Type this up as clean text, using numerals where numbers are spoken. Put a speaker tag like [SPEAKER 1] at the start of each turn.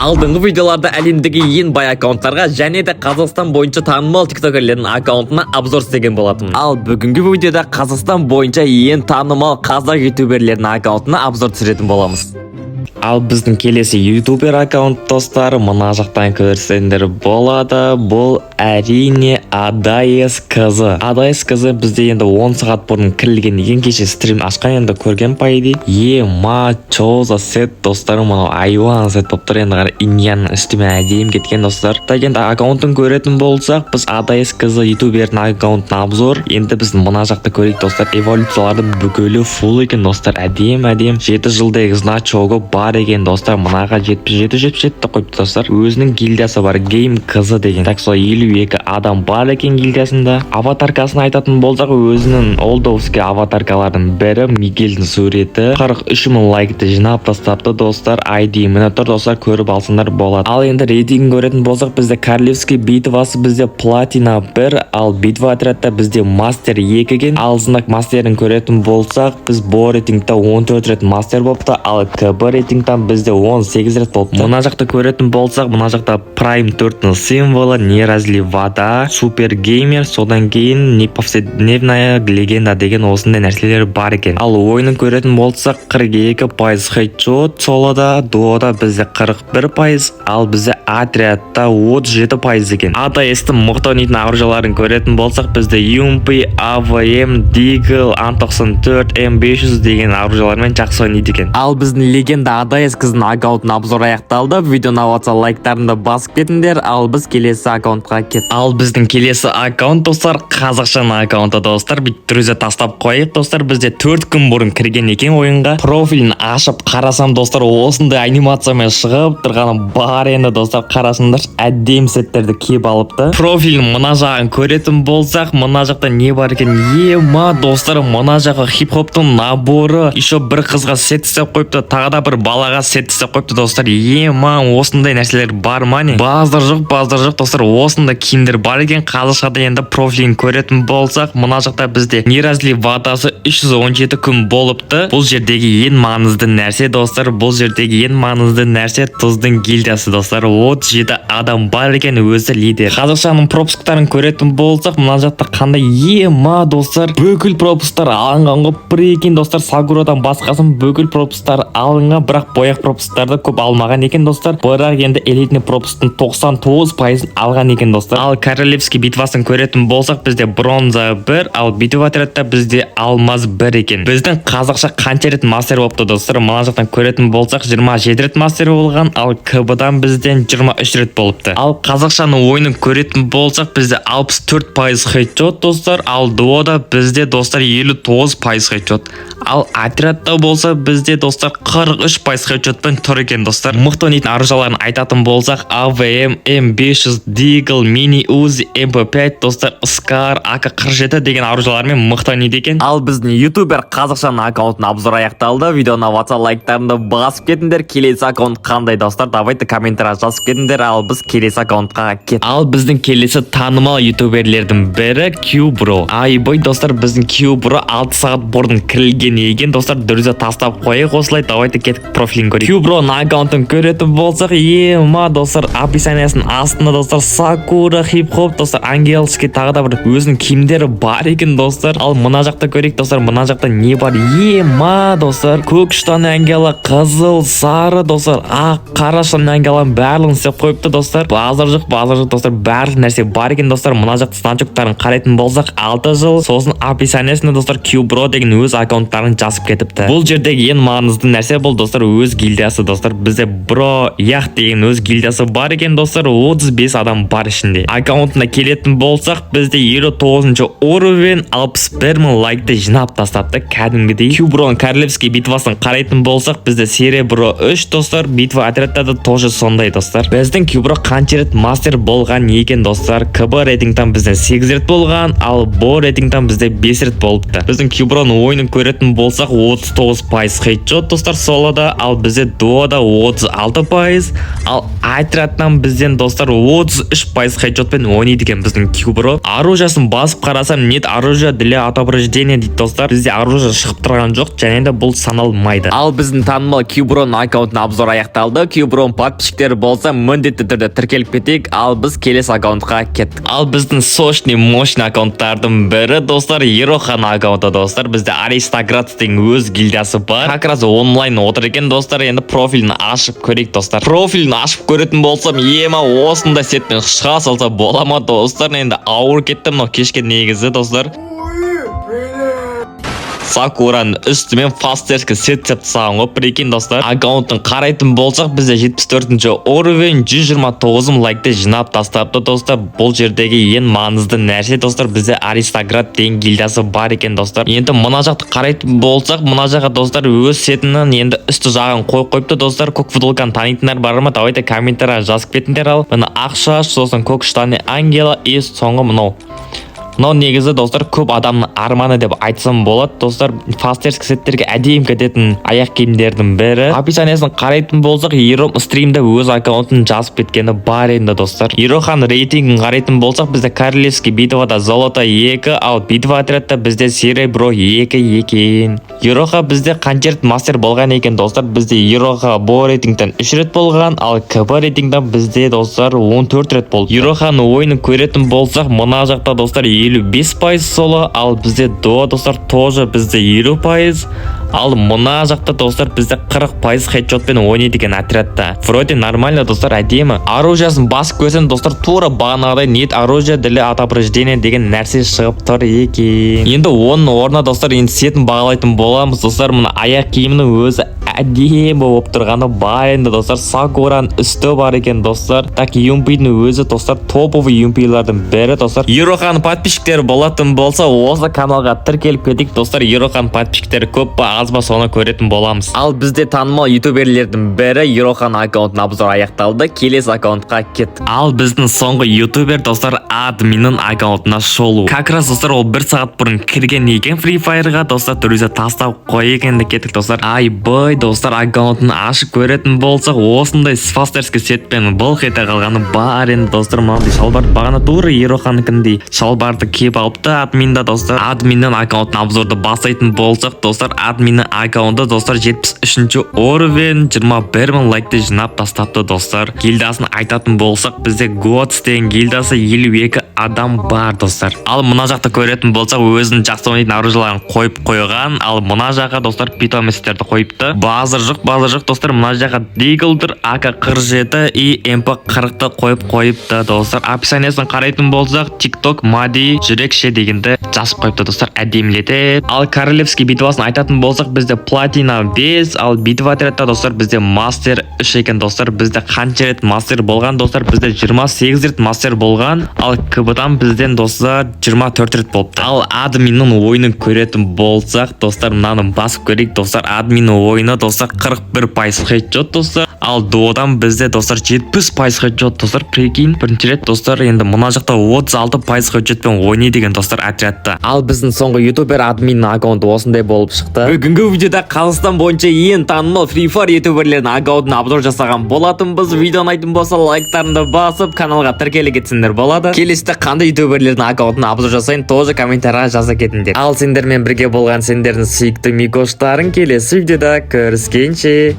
[SPEAKER 1] Алдыңғы видеоларда әлемдегі ең бай аккаунттарға және де Қазақстан бойынша танымал тиктокерлердің аккаунтына обзор істеген болатынмын. Ал бүгінгі видеода Қазақстан бойынша ең танымал қазақ ютуберлерінің аккаунтына обзор түсіретін боламыз. Ал біздің келесі ютубер аккаунт достар, мына жақтан көрсеңдер болады. Бұл әрине Адайс қызы. Адайс қызы бізде енді 10 сағат бұрын кірілген екен, кеше стрим ашқан, енді көрген по идее. Ма чоза сет достар, мынау айуан сет болып тұр. Енді қара иньянның үстіме әдейім кеткен достар. Енді аккаунтын көретін болсақ, біз Адайс қызы ютубердің аккаунтына обзор. Енді біз мына жақта көрейік достар. Эволюциялардың бүкілі фул екен достар. Әдем 7 жылдегі значогы бар екен достар. Мынаға 77 қойыпты достар. Өзінің гильдиясы бар, гейм қызы деген. Так сол 52 адам бар екен гильдиясында. Аватаркасын айтатын болсақ, өзінің олдовский аватаркалардың бірі Мигельдің суреті. 43 000 лайкты жинап тастапты достар. ID міне тұр достар, көріп алсаңдар болады. Ал енді рейтингін көретін болсақ, бізде Королевский битвасы бізде платина 1, ал битва отрядта бізде мастер 2 екен. Ал знак мастерін көретін болсақ, біз бұл рейтингта 14 рет мастер болыпты, ал КБ рейтингтан бізде 18 рет болыпты. Мына жақта көретін болсақ, мына жақта Prime 4-ның символы, не разли вода, супер геймер, содан кейін неповседневная легенда деген осындай нәрселер бар екен. Ал ойынын көретін болсақ, 42% хедшот, солода, дуода бізде 41%, ал бізде отрядта 37% екен. Адайстың мықты ойнайтын оружияларын көретін болсақ, бізде UMP, AVM, Deagle, Ан-94, М500 деген оружиялармен жақсы ойнайды екен. Ал біздің легенда Адайс қыздың аккаунтын обзор аяқталды. Видеоны ұнаса лайктарында басып кетіңдер. Ал біз келесі аккаунтқа кет. Ал біздің келесі аккаунт достар, қазақшаның аккаунты достар. Друзья, тастап қойып достар, бізде 4 күн бұрын кірген екен ойынға. Профилін ашып қарасам достар, осындай анимациямен шығып тұрғаны бар. Енді достар, қарасыңдар, әдем сеттерді киіп алыпты. Профилін мына жағын көретін болсақ, мына жақта не бар екен? Ма достар, мына жағы хип-хоптың наборы. Еще бір қызға сет істеп қойыпты, тағы да бір балаға сет істеп қойыпты достар. Ма осындай нәрселер бар ма не? Баздар жоқ достар, осындай киімдер бар екен. Қазақшада енді профилін көретін болсақ, мына жақта бізде неразли ватасы 317 күн болыпты. Бұл жердегі ең маңызды нәрсе достар, бұл жердегі ең маңызды нәрсе тұздың гильдиясы достар. 37 адам бар екен, өзі лидер. Қазақшаның пропусктарын көретін болсақ, мына жақта қандай ма достар, бүкіл пропусктар алынған бір екен достар. Сагурадан басқасын бүкіл пропусктар алынған, бірақ бояқ пропусктарды көп алмаған екен достар. Бірақ енді элитный пропусктың 99% алған екен достар. Ал Королевский битвасын көретін болсақ, бізде бронза 1, ал битва отрядта бізде алмаз 1 екен. Біздің қазақша қанша рет мастер болыпты достар? Мына жақтан көретін болсақ, 27 рет мастер болған, ал КБ-дан бізден 23 рет болыпты. Ал қазақшаның ойынын көретін болсақ, бізде 64% хедшот достар, ал дуода бізде достар 59% хедшот. Ал отрядта болса бізде достар 43% хедшотпен тұр екен достар. Мықты ойнайтын оружияларын айтатын болсақ, AVM, М500, Deagle, Mini Uzi, MP5 достар, Scar, AK-47 деген оружиялармен мықты ойнайды екен. Ал біздің ютубер қазақшаның аккаунтын обзор аяқталды. Видеоны ұнаса лайктарында басып кетіңдер. Келесі аккаунт қандай достар? Давайте комментария жазып кетіңдер. Ал біз келесі аккаунтқа кет. Ал біздің келесі танымал ютуберлердің бірі Q-Bro. Айбой достар, біздің Q-Bro 6 сағат бұрын кірілген екен достар. Друзья, тастап қойық осылай. Давайте кетіп профилін көрейік. Q-Bro-ның аккаунтын көретін болсақ, ма достар, описаниясының астында достар, Sakura, хип-хоп достар, ангельский, тағы да бір өзінің киімдері бар екен достар. Ал мына жақта көрейік достар, мына жақта не бар? Ма достар, көк штаны ангела, қызыл, сары достар, ақ, қара штаны ангеланың барлығын істеп қойыпты достар. Базар жоқ достар, барлық нәрсе бар екен достар. Мына жақта станчоктарын қарайтын болсақ, 6 жыл, сосын описаниясында достар Q-Bro деген өз аккаунттарын жазып кетіпті. Бұл жердегі ең маңызды нәрсе бұл достар, өз гильдиясы достар. Бізде Bro Yacht деген өз гильдиясы бар екен достар, 35 адам бар ішінде. Аккаунтына келетін болсақ, бізде 59 уровень, 61 000 лайкты жинап тастапты кәдімгідей. Q-Bro-ның Королевский битвасын қарайтын болсақ, бізде Серебро 3 достар, битва отрядтады тоже сондай достар. Біздің Q-Bro қанша рет мастер болған екен достар? КБ рейтингтан бізден 8 рет болған, ал бұл рейтингтан бізде 5 рет болыпты. Біздің Q-Bro-ның ойынын көретін болсақ, 39% хедшот достар солода, ал бізде дуода 36%, ал отрядтан бізден достар 33% хедшотпен ойнайды екен біздің Кубро. Оружиясын басып қарасам, нет оружия для отображдения дейді достар. Бізде оружие шығып тұрған жоқ, және де бұл саналмайды. Ал біздің танымал Куброның аккаунтына обзор аяқталды. Куброның подписчиктері болса, міндетті түрде тіркеліп кетейік. Ал біз келесі аккаунтқа кеттік. Ал біздің сочный мощный аккаунттардың бірі достар Ерохан аккаунты достар. Бізде Аристократстың өз гильдиясы бар. Как раз онлайн отыр екен достар. Енді профилін ашып көрейік достар. Профилін ашып көретін болсам, ема осында сетпен шыға салса бола ма достар? Енді ауыр кетті мынау кешке негізі достар. Сакураның үстімен фастерскі сет тастаған ғой прикинь достар. Аккаунтын қарайтын болсақ, бізде 74-ші уровень 129 лайкты жинап тастапты достар. Бұл жердегі ең маңызды нәрсе достар, бізде Аристократ деген гильдиясы бар екен достар. Енді мына жақты қарайтын болсақ, мына жаққа достар өз сетінің енді үсті жағын қойыпты достар. Көк футболканы танитындар бар ма? Давайте комментария жазып кетіңдер. Ал мына ақша, сосын көк штаны ангела и соңғы мынау. Мынау негізі достар көп адамның арманы деп айтсам болады достар. Фастерскі сеттерге әдейі кететін аяқ киімдердің бірі. Описаниясын қарайтын болсақ, Ером стримде өз аккаунтын жазып кеткені бар енді достар. Ерохан рейтингін қарайтын болсақ, бізде королевский битвада золото 2, ал битва отрядта бізде серебро 2 екен. Ероха бізде концерт мастер болған екен достар. Бізде Ероха бұл рейтингтен 3 рет болған, ал КБ рейтингтен бізде достар 14 рет болды. Ероханың ойынын көретін болсақ, мына жақта достар 55% соло, ал бізде до достар тоже бізде 50%, ал мына жақта достар бізде 40% хедшотпен ойнайды екен отрядта. Вроде нормально достар, әдемі. Оружиясын басып көрсең достар тура бағанағыдай нет оружия для отображдения деген нәрсе шығып тұр екен. Енді оның орнына достар енді сетін бағалайтын боламыз достар. Мына аяқ киімінің өзі әдемі болып тұрғаны бар енді достар. Сакураның үсті бар екен достар. Так юмпидің өзі достар топовый юмпилардың бірі достар. Ерохан подписчиктері болатын болса, осы каналға тіркеліп кетейік достар. Ерохан подписчиктері көп па аз ба соны көретін боламыз. Ал бізде танымал ютуберлердің бірі Ерохан аккаунтын обзор аяқталды. Келесі аккаунтқа кет. Ал біздің соңғы ютубер достар админнің аккаунтына шолу. Как раз достар ол 1 сағат бұрын кірген екен Free Fire'ға достар. Друзья тастап қой екенді кеттік достар. Айбай достар аккаунтын ашып көретін болсақ, осындай фастерскі сетпен былқ ете қалғаны бар енді достар. Мынандай шалбар бағана тура Ероханыкіндей шалбарды киіп алыпты админда достар. Админнің аккаунтын обзорды бастайтын болсақ достар, админнің аккаунты достар 73-ші уровень 21.000 лайкты жинап тастапты достар. Гильдасын айтатын болсақ, бізде Gods деген гильдасы 52 адам бар достар. Ал мына жақта көретін болсақ, өзінің жақсы ойнайтын оружияларын қойып қойған. Ал мына жаққа достар питоместерді қойыпты. Базар жоқ достар. Мына жаққа Диглдер AK-47 и MP-40-ты қойыпты достар. Описаниясын қарайтын болсақ, TikTok Мади жүрекше дегенді жазып қойыпты достар. Әдемілетеді. Ал королевский битвасын айтатын болсақ, бізде платина 5, ал битва отрядта достар бізде мастер 3 екен достар. Бізде қанша рет мастер болған достар? Бізде 28 рет мастер болған, ал КБ-дан бізден достар 24 рет болыпты. Ал админнің ойынын көретін болсақ достар, мынаны басып көрейік достар. Админнің ойыны достар 41% хедшот достар. Ал додан бізде достар 70% хедшот достар. Прикинь, бірінші рет достар. Енді мына жақта 36% хедшотпен ойнайды деген достар отрядта. Ал біздің соңғы ютубер админнің аккаунты осындай болып шықты. Бүгінгі видеода Қазақстан бойынша ең танымал Free Fire ютуберлердің аккаунтын обзор жасаған болатынбыз. Видеоны айтын болса лайктарыңды басып каналға тіркеле кетсеңдер болады. Келесіде қандай ютуберлердің аккаунтын обзор жасайын, тоже комментария жаза кетіңдер. Ал сендермен бірге болған сендердің сүйікті микоштарың келесі видеода көріскенше.